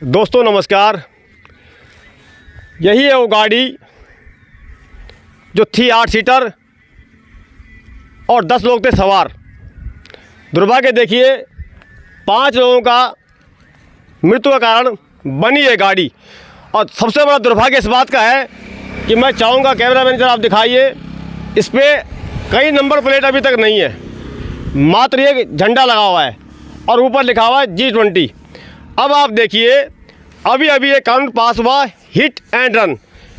दोस्तों नमस्कार। यही है वो गाड़ी जो थी 8 सीटर और 10 लोग थे सवार। दुर्भाग्य देखिए 5 लोगों का मृत्यु का कारण बनी है गाड़ी। और सबसे बड़ा दुर्भाग्य इस बात का है कि मैं चाहूँगा कैमरामैन जरा आप दिखाइए, इस पर कई नंबर प्लेट अभी तक नहीं है, मात्र ये झंडा लगा हुआ है और ऊपर लिखा हुआ है G20। अब आप देखिए अभी ये कानून पास हुआ हिट एंड रन।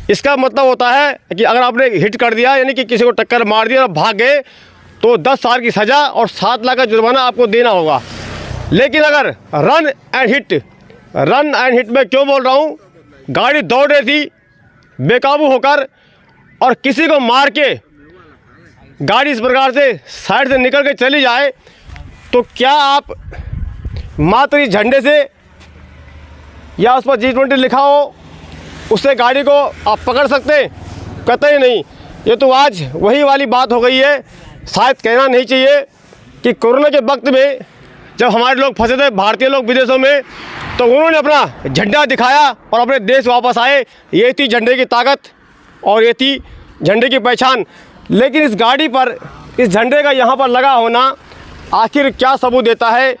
इसका मतलब होता है कि अगर आपने हिट कर दिया यानी कि किसी को टक्कर मार दिया और भाग गए तो 10 साल की सज़ा और 7 लाख का जुर्माना आपको देना होगा। लेकिन अगर रन एंड हिट में क्यों बोल रहा हूँ, गाड़ी दौड़ रही थी बेकाबू होकर और किसी को मार के गाड़ी इस प्रकार से साइड से निकल के चली जाए तो क्या आप मात्र इस झंडे से या उस पर G20 लिखा हो उससे गाड़ी को आप पकड़ सकते हैं? कतई नहीं। ये तो आज वही वाली बात हो गई है। शायद कहना नहीं चाहिए कि कोरोना के वक्त में जब हमारे लोग फंसे थे, भारतीय लोग विदेशों में, तो उन्होंने अपना झंडा दिखाया और अपने देश वापस आए। ये थी झंडे की ताकत और ये थी झंडे की पहचान। लेकिन इस गाड़ी पर इस झंडे का यहाँ पर लगा होना आखिर क्या सबूत देता है?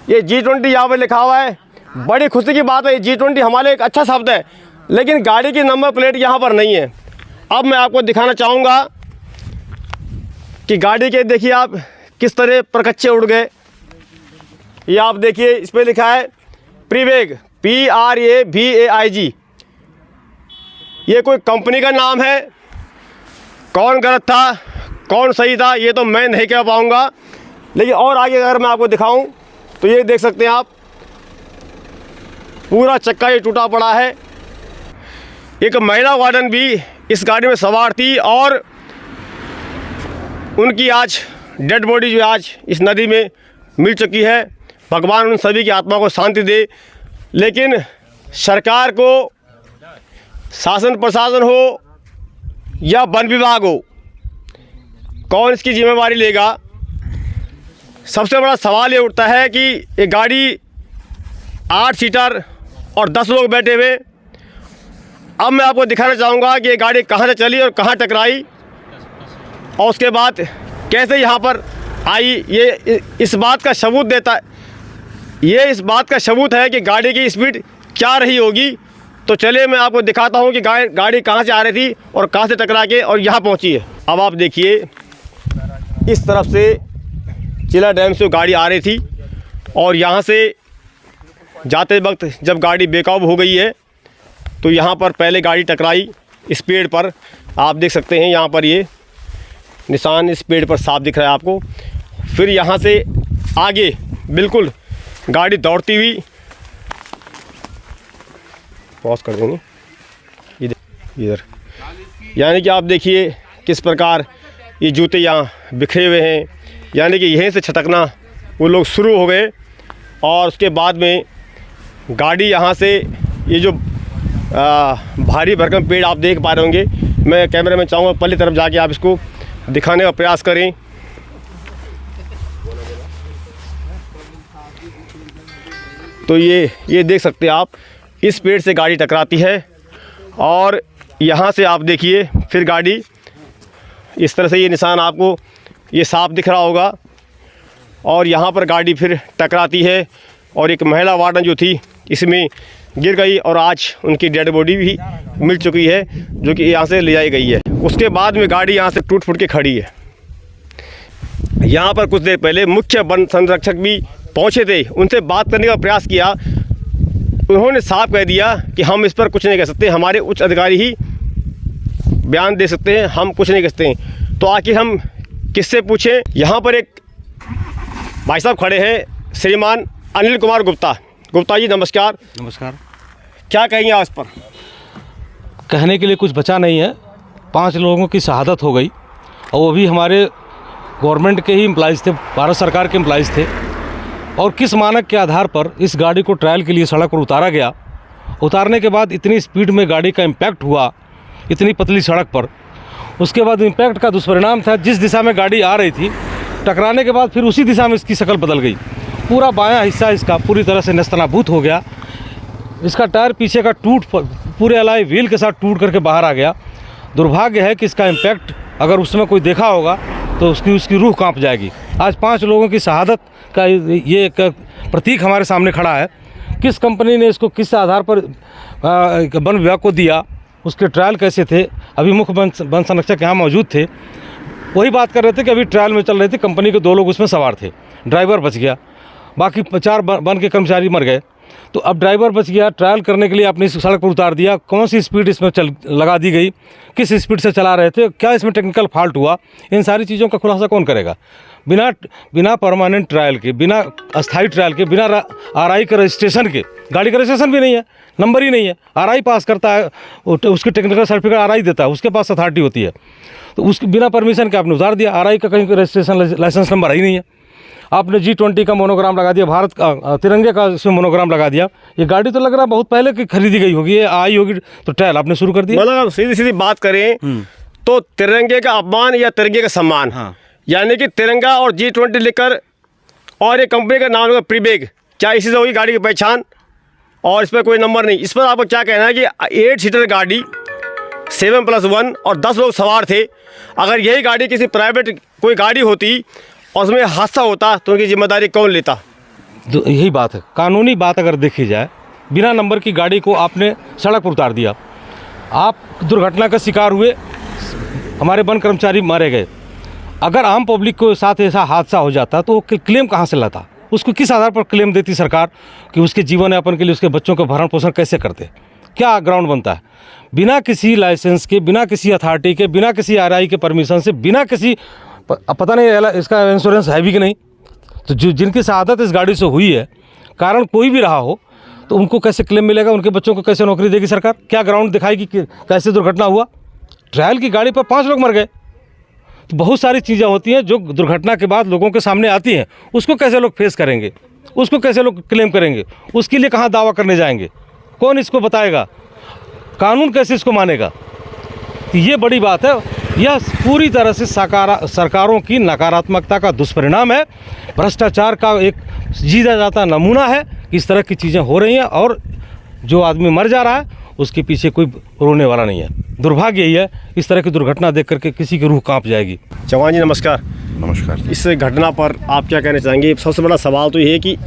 ये G20 यहाँ पर लिखा हुआ है, बड़ी खुशी की बात है। ये G20 हमारे एक अच्छा शब्द है, लेकिन गाड़ी की नंबर प्लेट यहाँ पर नहीं है। अब मैं आपको दिखाना चाहूँगा कि गाड़ी के देखिए आप किस तरह परकच्चे उड़ गए। ये आप देखिए इस पर लिखा है प्रीवेग, PRAVAIG। ये कोई कंपनी का नाम है। कौन गलत था कौन सही था ये तो मैं नहीं कह पाऊँगा, लेकिन और आगे अगर मैं आपको दिखाऊं तो ये देख सकते हैं आप, पूरा चक्का ये टूटा पड़ा है। एक महिला वार्डन भी इस गाड़ी में सवार थी और उनकी आज डेड बॉडी जो आज इस नदी में मिल चुकी है। भगवान उन सभी की आत्मा को शांति दे। लेकिन सरकार को, शासन प्रशासन हो या वन विभाग हो, कौन इसकी जिम्मेवारी लेगा? सबसे बड़ा सवाल ये उठता है कि ये गाड़ी 8 सीटर और 10 लोग बैठे हुए। अब मैं आपको दिखाना चाहूँगा कि ये गाड़ी कहाँ से चली और कहाँ टकराई और उसके बाद कैसे यहाँ पर आई। ये इस बात का सबूत देता है, ये इस बात का सबूत है कि गाड़ी की स्पीड क्या रही होगी। तो चलिए मैं आपको दिखाता हूँ कि गाड़ी कहाँ से आ रही थी और कहाँ से टकरा के और यहाँ पहुँची है। अब आप देखिए इस तरफ से चिल्ला डैम से गाड़ी आ रही थी और यहाँ से जाते वक्त जब गाड़ी बेकाबू हो गई है तो यहाँ पर पहले गाड़ी टकराई इस पेड़ पर। आप देख सकते हैं यहाँ पर ये निशान इस पेड़ पर साफ दिख रहा है आपको। फिर यहाँ से आगे बिल्कुल गाड़ी दौड़ती हुई, पॉज कर देंगे इधर, यानी कि आप देखिए किस प्रकार ये जूते यहाँ बिखरे हुए हैं, यानी कि यहीं से छटकना वो लोग शुरू हो गए। और उसके बाद में गाड़ी यहाँ से ये जो भारी भरकम पेड़ आप देख पा रहे होंगे, मैं कैमरे में चाहूँगा पहली तरफ जाके आप इसको दिखाने का प्रयास करें। तो ये देख सकते हैं आप, इस पेड़ से गाड़ी टकराती है और यहाँ से आप देखिए फिर गाड़ी इस तरह से, ये निशान आपको ये साफ दिख रहा होगा और यहाँ पर गाड़ी फिर टकराती है और एक महिला वार्डन जो थी इसमें गिर गई और आज उनकी डेड बॉडी भी मिल चुकी है जो कि यहाँ से ले जाई गई है। उसके बाद में गाड़ी यहाँ से टूट फूट के खड़ी है। यहाँ पर कुछ देर पहले मुख्य वन संरक्षक भी पहुँचे थे, उनसे बात करने का प्रयास किया। उन्होंने साफ कह दिया कि हम इस पर कुछ नहीं कह सकते, हमारे उच्च अधिकारी ही बयान दे सकते हैं, हम कुछ नहीं कह सकते। तो आखिर हम किससे पूछें? यहाँ पर एक भाई साहब खड़े हैं, श्रीमान अनिल कुमार गुप्ता। गुप्ता जी नमस्कार। नमस्कार। क्या कहेंगे आज पर? कहने के लिए कुछ बचा नहीं है। 5 लोगों की शहादत हो गई और वो भी हमारे गवर्नमेंट के ही एम्प्लॉइज़ थे, भारत सरकार के एम्प्लॉइज़ थे। और किस मानक के आधार पर इस गाड़ी को ट्रायल के लिए सड़क पर उतारा गया, उतारने के बाद इतनी स्पीड में गाड़ी का इम्पैक्ट हुआ इतनी पतली सड़क पर। उसके बाद इम्पैक्ट का दुष्परिणाम था, जिस दिशा में गाड़ी आ रही थी टकराने के बाद फिर उसी दिशा में इसकी शक्ल बदल गई। पूरा बायां हिस्सा इसका पूरी तरह से नेस्तनाबूत हो गया। इसका टायर पीछे का पूरे अलाई व्हील के साथ टूट करके बाहर आ गया। दुर्भाग्य है कि इसका इम्पैक्ट अगर उस समय कोई देखा होगा तो उसकी रूह कांप जाएगी। आज 5 लोगों की शहादत का ये एक प्रतीक हमारे सामने खड़ा है। किस कंपनी ने इसको किस आधार पर वन विभाग को दिया, उसके ट्रायल कैसे थे, अभी मुख्य वन संरक्षक यहाँ मौजूद थे, वही बात कर रहे थे कि अभी ट्रायल में चल रहे थे। कंपनी के 2 लोग उसमें सवार थे, ड्राइवर बच गया, बाकी 4 वन के कर्मचारी मर गए। तो अब ड्राइवर बच गया, ट्रायल करने के लिए आपने इस सड़क पर उतार दिया, कौन सी स्पीड इसमें लगा दी गई, किस स्पीड से चला रहे थे, क्या इसमें टेक्निकल फॉल्ट हुआ, इन सारी चीज़ों का खुलासा कौन करेगा? बिना परमानेंट ट्रायल के, बिना अस्थायी ट्रायल के, बिना आरआई के रजिस्ट्रेशन के, गाड़ी का रजिस्ट्रेशन भी नहीं है, नंबर ही नहीं है, आरआई पास करता है, उसकी टेक्निकल सर्टिफिकेट आरआई देता है, उसके पास अथॉरिटी होती है, तो उसके बिना परमिशन के आपने उतार दिया। आरआई का कहीं रजिस्ट्रेशन लाइसेंस नंबर ही नहीं है। आपने G20 का मोनोग्राम लगा दिया, भारत का तिरंगे का इसमें मोनोग्राम लगा दिया। ये गाड़ी तो लग रहा है बहुत पहले की खरीदी गई होगी, ये आई होगी, तो ट्रायल आपने शुरू कर दिया। मतलब सीधी सीधी बात करें तो तिरंगे का अपमान या तिरंगे का सम्मान, हाँ। यानी कि तिरंगा और G20 लिखकर और ये कंपनी का नाम होगा प्रीबेग, क्या इसी से होगी गाड़ी की पहचान? और इस पर कोई नंबर नहीं। इस पर आपको क्या कहना है कि 8 सीटर गाड़ी 7+1 और 10 लोग सवार थे, अगर यही गाड़ी किसी प्राइवेट कोई गाड़ी होती और उसमें हादसा होता तो उनकी जिम्मेदारी कौन लेता? तो यही बात है, कानूनी बात अगर देखी जाए, बिना नंबर की गाड़ी को आपने सड़क पर उतार दिया, आप दुर्घटना का शिकार हुए, हमारे वन कर्मचारी मारे गए। अगर आम पब्लिक के साथ ऐसा हादसा हो जाता तो वो क्लेम कहाँ से लाता? उसको किस आधार पर क्लेम देती सरकार कि उसके जीवन यापन के लिए उसके बच्चों का भरण पोषण कैसे करते? क्या ग्राउंड बनता है? बिना किसी लाइसेंस के, बिना किसी अथॉरिटी के, बिना किसी आरआई के परमिशन से, बिना किसी पता नहीं इसका इंश्योरेंस है भी कि नहीं, तो जिनकी शहादत इस गाड़ी से हुई है, कारण कोई भी रहा हो, तो उनको कैसे क्लेम मिलेगा? उनके बच्चों को कैसे नौकरी देगी सरकार? क्या ग्राउंड दिखाएगी कि कैसे दुर्घटना हुआ? ट्रायल की गाड़ी पर 5 लोग मर गए। तो बहुत सारी चीज़ें होती हैं जो दुर्घटना के बाद लोगों के सामने आती हैं, उसको कैसे लोग फेस करेंगे, उसको कैसे लोग क्लेम करेंगे, उसके लिए कहाँ दावा करने जाएंगे, कौन इसको बताएगा, कानून कैसे इसको मानेगा? तो ये बड़ी बात है। यह पूरी तरह से सरकारों की नकारात्मकता का दुष्परिणाम है, भ्रष्टाचार का एक जीता जाता नमूना है। इस तरह की चीज़ें हो रही हैं और जो आदमी मर जा रहा है उसके पीछे कोई रोने वाला नहीं है। दुर्भाग्य यही है, इस तरह की दुर्घटना देख करके किसी की रूह कांप जाएगी। चौहान जी नमस्कार। नमस्कार। इस घटना पर आप क्या कहना चाहेंगे? सबसे बड़ा सवाल तो ये है कि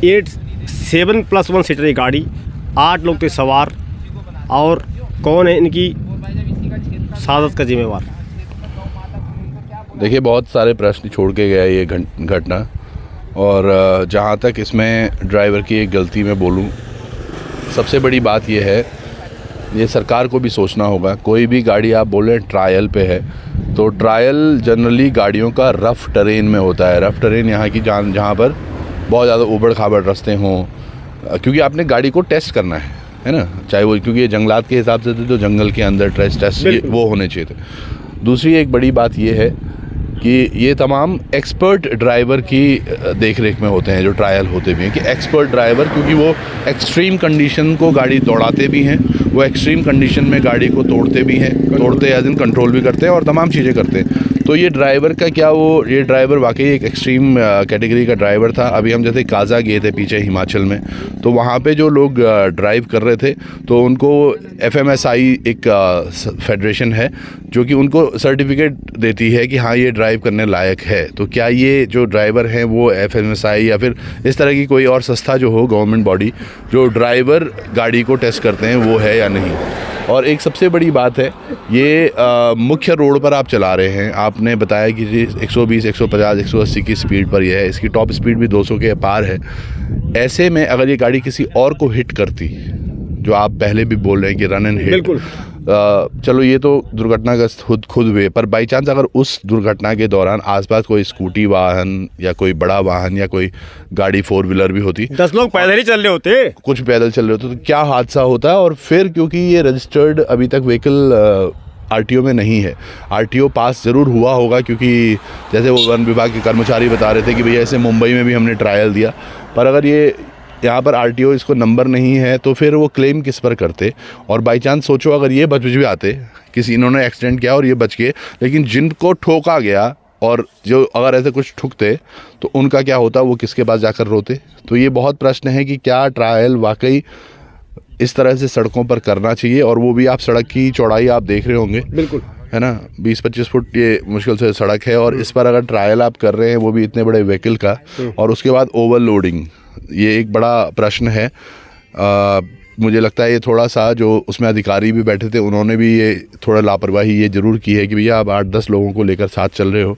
7+1 सीटर की गाड़ी, 8 लोग थे सवार, और कौन है इनकी शहादत का जिम्मेवार? देखिए, बहुत सारे प्रश्न छोड़ के गया ये घटना, और जहाँ तक इसमें ड्राइवर की एक गलती मैं बोलूँ, सबसे बड़ी बात ये है, ये सरकार को भी सोचना होगा। कोई भी गाड़ी आप बोलें ट्रायल पे है, तो ट्रायल जनरली गाड़ियों का रफ़ टेरेन में होता है। रफ़ टेरेन यहाँ की जहाँ पर बहुत ज़्यादा ऊबड़ खाबड़ रास्ते हों, क्योंकि आपने गाड़ी को टेस्ट करना है ना, चाहे वो, क्योंकि ये जंगलात के हिसाब से थे तो जंगल के अंदर टेस्ट वो होने चाहिए थे। दूसरी एक बड़ी बात ये है कि ये तमाम एक्सपर्ट ड्राइवर की देख रेख में होते हैं, जो ट्रायल होते भी हैं, कि एक्सपर्ट ड्राइवर, क्योंकि वो एक्सट्रीम कंडीशन को गाड़ी दौड़ाते भी हैं, वो एक्सट्रीम कंडीशन में गाड़ी को तोड़ते भी हैं, तोड़ते एज इन कंट्रोल भी करते हैं और तमाम चीज़ें करते हैं। तो ये ड्राइवर का क्या, ये ड्राइवर वाकई एक एक्सट्रीम कैटेगरी का ड्राइवर था। अभी हम जैसे काजा गए थे पीछे हिमाचल में, तो वहाँ पे जो लोग ड्राइव कर रहे थे, तो उनको FMSI एक फेडरेशन है जो कि उनको सर्टिफिकेट देती है कि हाँ, ये ड्राइव करने लायक है। तो क्या ये जो ड्राइवर हैं वो FMSI या फिर इस तरह की कोई और संस्था जो हो, गवर्नमेंट बॉडी, जो ड्राइवर गाड़ी को टेस्ट करते हैं, वो है या नहीं? और एक सबसे बड़ी बात है, ये मुख्य रोड पर आप चला रहे हैं, आपने बताया कि 120, 150, 180 की स्पीड पर यह है, इसकी टॉप स्पीड भी 200 के पार है। ऐसे में अगर ये गाड़ी किसी और को हिट करती, जो आप पहले भी बोल रहे हैं कि रन एंड हिट, बिल्कुल, चलो ये तो दुर्घटनाग्रस्त खुद हुए, पर बाई चांस अगर उस दुर्घटना के दौरान आसपास कोई स्कूटी वाहन या कोई बड़ा वाहन या कोई गाड़ी 4 व्हीलर भी होती, 10 लोग पैदल ही चल रहे होते, कुछ पैदल चल रहे होते, तो क्या हादसा होता? और फिर क्योंकि ये रजिस्टर्ड अभी तक व्हीकल RTO में नहीं है, RTO पास ज़रूर हुआ होगा, क्योंकि जैसे वो वन विभाग के कर्मचारी बता रहे थे कि भैया ऐसे मुंबई में भी हमने ट्रायल दिया, पर अगर ये यहाँ पर RTO इसको नंबर नहीं है तो फिर वो क्लेम किस पर करते? और बाई चांस सोचो अगर ये बच भी आते, किसी इन्होंने एक्सीडेंट किया और ये बच गए, लेकिन जिनको ठोका गया और जो अगर ऐसे कुछ ठुकते तो उनका क्या होता? वो किसके पास जाकर रोते? तो ये बहुत प्रश्न है कि क्या ट्रायल वाकई इस तरह से सड़कों पर करना चाहिए। और वो भी आप सड़क की चौड़ाई आप देख रहे होंगे, बिल्कुल, है ना, 20-25 फुट ये मुश्किल से सड़क है। और इस पर अगर ट्रायल आप कर रहे हैं वो भी इतने बड़े व्हीकल का, और उसके बाद ओवरलोडिंग, ये एक बड़ा प्रश्न है। मुझे लगता है ये थोड़ा सा, जो उसमें अधिकारी भी बैठे थे उन्होंने भी ये थोड़ा लापरवाही ये ज़रूर की है कि भैया आप 8-10 लोगों को लेकर साथ चल रहे हो।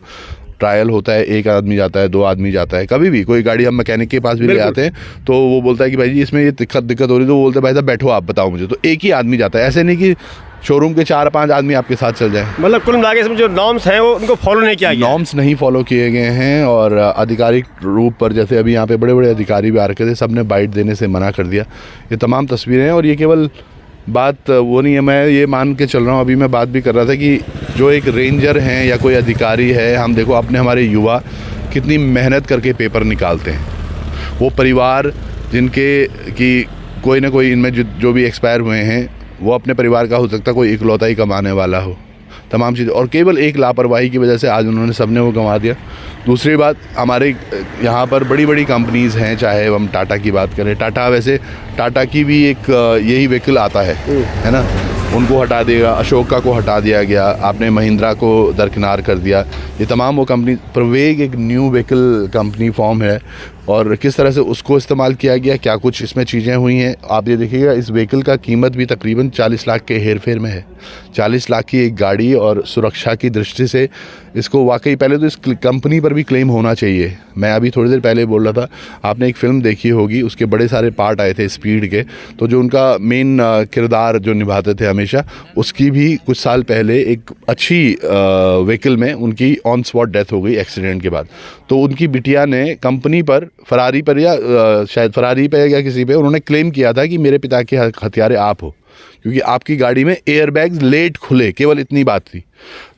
ट्रायल होता है, एक आदमी जाता है, 2 आदमी जाता है, कभी भी कोई गाड़ी हम मैकेनिक के पास भी ले आते हैं तो वो बोलता है कि भाई जी इसमें ये दिक्कत हो रही है, तो वो बोलते हैं भाई साहब बैठो आप बताओ मुझे, तो एक ही आदमी जाता है। ऐसे नहीं कि शोरूम के 4-5 आदमी आपके साथ चल जाए। मतलब कुल मिला के इसमें जो नॉर्म्स हैं वो उनको फॉलो नहीं किया गया। नॉर्म्स नहीं फॉलो किए गए हैं, और आधिकारिक रूप पर जैसे अभी यहाँ पे बड़े बड़े अधिकारी भी आ रखे थे, सब ने बाइट देने से मना कर दिया। ये तमाम तस्वीरें हैं, और ये केवल बात वो नहीं है, मैं ये मान के चल रहा हूँ, अभी मैं बात भी कर रहा था कि जो एक रेंजर हैं या कोई अधिकारी है, हम देखो अपने हमारे युवा कितनी मेहनत करके पेपर निकालते हैं। वो परिवार जिनके कि कोई ना कोई इनमें जो भी एक्सपायर हुए हैं वो अपने परिवार का हो सकता है कोई इकलौता ही कमाने वाला हो, तमाम चीज़ें, और केवल एक लापरवाही की वजह से आज उन्होंने सबने वो गंवा दिया। दूसरी बात, हमारे यहाँ पर बड़ी बड़ी कंपनीज़ हैं, चाहे हम टाटा की बात करें, टाटा वैसे टाटा की भी एक यही व्हीकल आता है ना, उनको हटा देगा, अशोका को हटा दिया गया, आपने महिंद्रा को दरकिनार कर दिया। ये तमाम वो कंपनी, प्रवेग एक न्यू व्हीकल कंपनी फॉर्म है, और किस तरह से उसको इस्तेमाल किया गया, क्या कुछ इसमें चीज़ें हुई हैं आप ये देखिएगा। इस व्हीकल का कीमत भी तकरीबन 40 लाख के हेर फेर में है। 40 लाख की एक गाड़ी, और सुरक्षा की दृष्टि से इसको वाकई पहले तो इस कंपनी पर भी क्लेम होना चाहिए। मैं अभी थोड़ी देर पहले बोल रहा था, आपने एक फ़िल्म देखी होगी, उसके बड़े सारे पार्ट आए थे स्पीड के, तो जो उनका मेन किरदार जो निभाते थे हमेशा, उसकी भी कुछ साल पहले एक अच्छी व्हीकल में उनकी ऑन स्पॉट डेथ हो गई एक्सीडेंट के बाद। तो उनकी बिटिया ने कंपनी पर, फरारी पर या शायद फरारी पे या किसी पे, उन्होंने क्लेम किया था कि मेरे पिता के हत्यारे आप हो, क्योंकि आपकी गाड़ी में एयरबैग्स लेट खुले, केवल इतनी बात थी।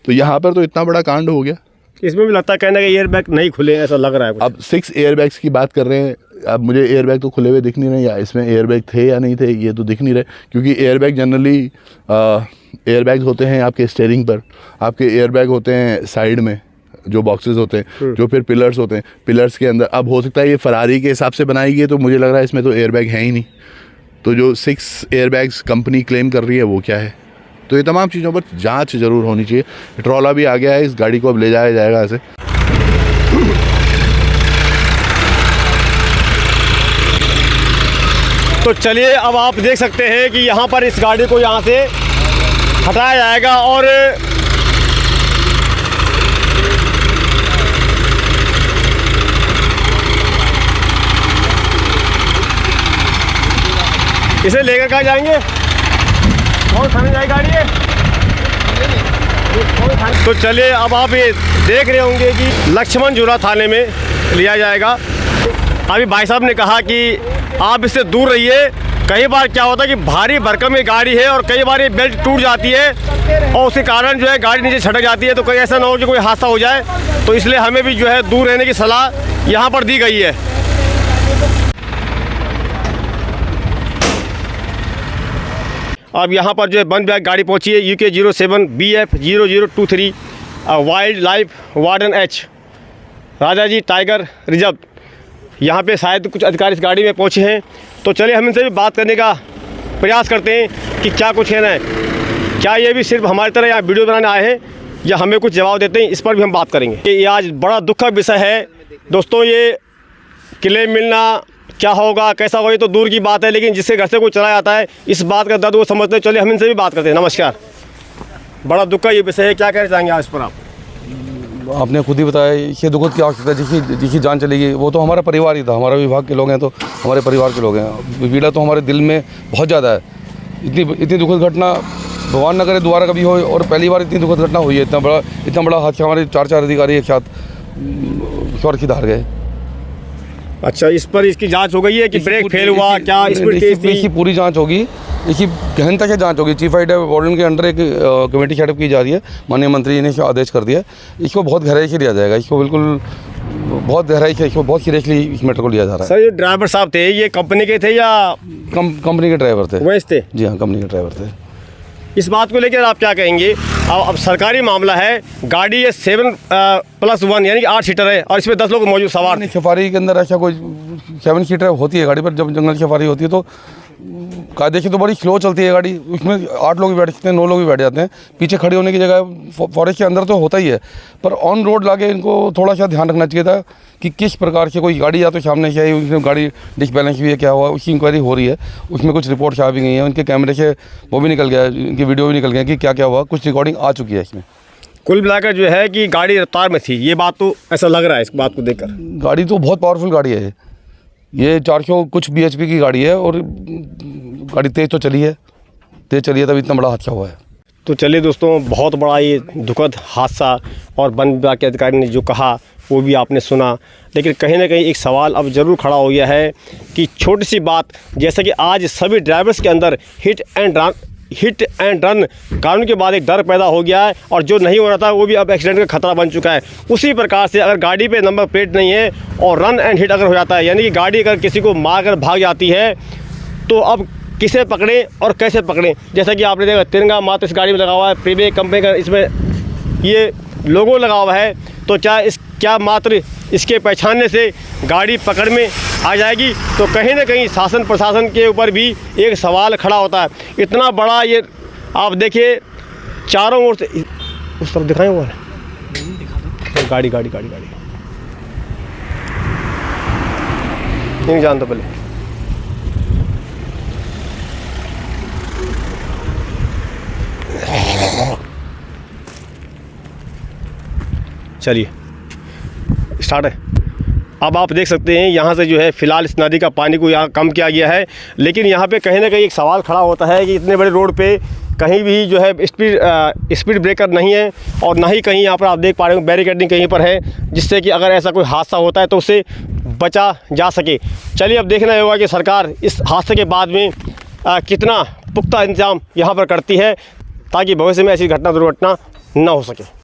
तो यहाँ पर तो इतना बड़ा कांड हो गया। इसमें भी लगता है कहना कि एयरबैग नहीं खुले, ऐसा लग रहा है कुछ। अब 6 एयरबैग्स की बात कर रहे हैं, अब मुझे एयरबैग तो खुले हुए दिख नहीं रहे, या इसमें एयरबैग थे या नहीं थे ये तो दिख नहीं रहे, क्योंकि एयरबैग जनरली एयरबैग्स होते हैं आपके स्टीयरिंग पर, आपके एयरबैग होते हैं साइड में जो बॉक्सेस होते हैं, जो फिर पिलर्स होते हैं, पिलर्स के अंदर। अब हो सकता है ये फरारी के हिसाब से बनाई गई है, तो मुझे लग रहा है इसमें तो एयरबैग है ही नहीं। तो जो 6 एयरबैग्स कंपनी क्लेम कर रही है वो क्या है? तो ये तमाम चीज़ों पर जांच ज़रूर होनी चाहिए। ट्रॉला भी आ गया है, इस गाड़ी को अब ले जाया जाएगा ऐसे। तो चलिए, अब आप देख सकते हैं कि यहाँ पर इस गाड़ी को यहाँ से हटाया जाएगा, और इसे लेकर कहाँ जाएंगे? कौन थाने जाएगी गाड़ी है? तो चलिए, अब आप ये देख रहे होंगे कि लक्ष्मण झूला थाने में लिया जाएगा। अभी भाई साहब ने कहा कि आप इससे दूर रहिए। कई बार क्या होता है कि भारी भरकम ये गाड़ी है, और कई बार ये बेल्ट टूट जाती है, और उसके कारण जो है गाड़ी नीचे छटक जाती है। तो कहीं ऐसा ना हो कि कोई हादसा हो जाए, तो इसलिए हमें भी जो है दूर रहने की सलाह यहाँ पर दी गई है। अब यहाँ पर जो है वन बैग गाड़ी पहुँची है, UK 07 BF 0023 wild life warden H राजा जी टाइगर रिजर्व। यहाँ पे शायद कुछ अधिकारी इस गाड़ी में पहुँचे हैं, तो चलिए हम इनसे भी बात करने का प्रयास करते हैं कि क्या कुछ कहना है। क्या ये भी सिर्फ हमारी तरह यहाँ वीडियो बनाने आए हैं, या हमें कुछ जवाब देते हैं, इस पर भी हम बात करेंगे। ये आज बड़ा दुख का विषय है दोस्तों। ये क्लेम मिलना क्या होगा, कैसा होगा, ये तो दूर की बात है, लेकिन जिसके घर से कोई चला जाता है, इस बात का दर्द वो समझते हैं। चलिए हम इनसे भी बात करते हैं। नमस्कार, बड़ा दुख का ये विषय है, क्या कहना चाहेंगे आज पर आप? आपने खुद ही बताया, ये दुखद की आवश्यकता, जिसकी जान चली गई वो तो हमारा परिवार ही था, हमारा विभाग के लोग हैं तो हमारे परिवार के लोग हैं। पीड़ा तो हमारे दिल में बहुत ज़्यादा है। इतनी दुखद घटना भगवान न करे दोबारा कभी हो, और पहली बार इतनी दुखद घटना हुई है। इतना बड़ा हादसा, हमारे 4 अधिकारी एक साथ स्वर्ग की धार गए। अच्छा, इस पर इसकी जांच हो गई है कि ब्रेक फेल हुआ, क्या स्पीड तेज थी? इसकी पूरी जांच होगी, इसकी गहनता से जांच होगी। चीफ वार्डन के अंडर एक कमेटी सेटअप की जा रही है, माननीय मंत्री जी ने इसका आदेश कर दिया है। इसको बहुत गहराई से लिया जाएगा, इसको बिल्कुल बहुत गहराई से, इसको बहुत सीरियसली इस मैटर को लिया जा रहा है। सर, ये ड्राइवर साहब थे, ये कंपनी के थे या कंपनी के ड्राइवर थे? वैसे थे? जी हाँ, कंपनी के ड्राइवर थे। इस बात को लेकर आप क्या कहेंगे? अब सरकारी मामला है, गाड़ी ये 7+1 यानी कि 8 सीटर है, और इसमें 10 लोग मौजूद सवार। नहीं, सफारी के अंदर ऐसा कोई 7 सीटर होती है गाड़ी पर। जब जंगल सफारी होती है तो कायदे से तो बड़ी स्लो चलती है गाड़ी, उसमें 8 लोग भी बैठ सकते हैं, 9 लोग भी बैठ जाते हैं। पीछे खड़े होने की जगह फॉरेस्ट के अंदर तो होता ही है, पर ऑन रोड लाके इनको थोड़ा सा ध्यान रखना चाहिए था कि किस प्रकार से कोई गाड़ी या तो सामने से आई, उसमें गाड़ी डिसबैलेंस हुई है, क्या हुआ, उसकी इंक्वायरी हो रही है। उसमें कुछ रिपोर्ट्स आ भी गई हैं, उनके कैमरे से वो भी निकल गया है, उनकी वीडियो भी निकल गया कि क्या क्या हुआ, कुछ रिकॉर्डिंग आ चुकी है इसमें। कुल मिलाकर जो है कि गाड़ी रफ्तार में थी, ये बात तो ऐसा लग रहा है इस बात को देखकर। गाड़ी तो बहुत पावरफुल गाड़ी है ये 400 कुछ bhp की गाड़ी है, और गाड़ी तेज़ तो चली है, तब इतना बड़ा हादसा हुआ है। तो चलिए दोस्तों, बहुत बड़ा ये दुखद हादसा, और वन विभाग के अधिकारी ने जो कहा वो भी आपने सुना, लेकिन कहीं ना कहीं एक सवाल अब ज़रूर खड़ा हो गया है कि छोटी सी बात, जैसा कि आज सभी ड्राइवर्स के अंदर हिट एंड रन कानून के बाद एक डर पैदा हो गया है, और जो नहीं हो रहा था वो भी अब एक्सीडेंट का खतरा बन चुका है। उसी प्रकार से अगर गाड़ी पे नंबर प्लेट नहीं है और रन एंड हिट अगर हो जाता है, यानी कि गाड़ी अगर किसी को मार कर भाग जाती है, तो अब किसे पकड़ें और कैसे पकड़ें। जैसा कि आपने देखा तिरंगा मात्र इस गाड़ी में लगा हुआ है, प्रीमियर कंपनी का इसमें ये लोगो लगा हुआ है, तो क्या मात्र इसके पहचानने से गाड़ी पकड़ में आ जाएगी। तो कहीं ना कहीं शासन प्रशासन के ऊपर भी एक सवाल खड़ा होता है। इतना बड़ा ये आप देखिए, चारों ओर से उस तरफ दिखाएं हुआ है गाड़ी नहीं जानता पहले। चलिए स्टार्ट है। अब आप देख सकते हैं यहाँ से जो है फ़िलहाल इस नदी का पानी को यहाँ कम किया गया है, लेकिन यहाँ पे कहीं ना कहीं एक सवाल खड़ा होता है कि इतने बड़े रोड पे कहीं भी जो है स्पीड ब्रेकर नहीं है, और ना ही कहीं यहाँ पर आप देख पा रहे हो बैरिकेडिंग कहीं पर है, जिससे कि अगर ऐसा कोई हादसा होता है तो उससे बचा जा सके। चलिए अब देखना होगा कि सरकार इस हादसे के बाद में कितना पुख्ता इंतजाम यहाँ पर करती है, ताकि भविष्य में ऐसी घटना दुर्घटना न हो सके।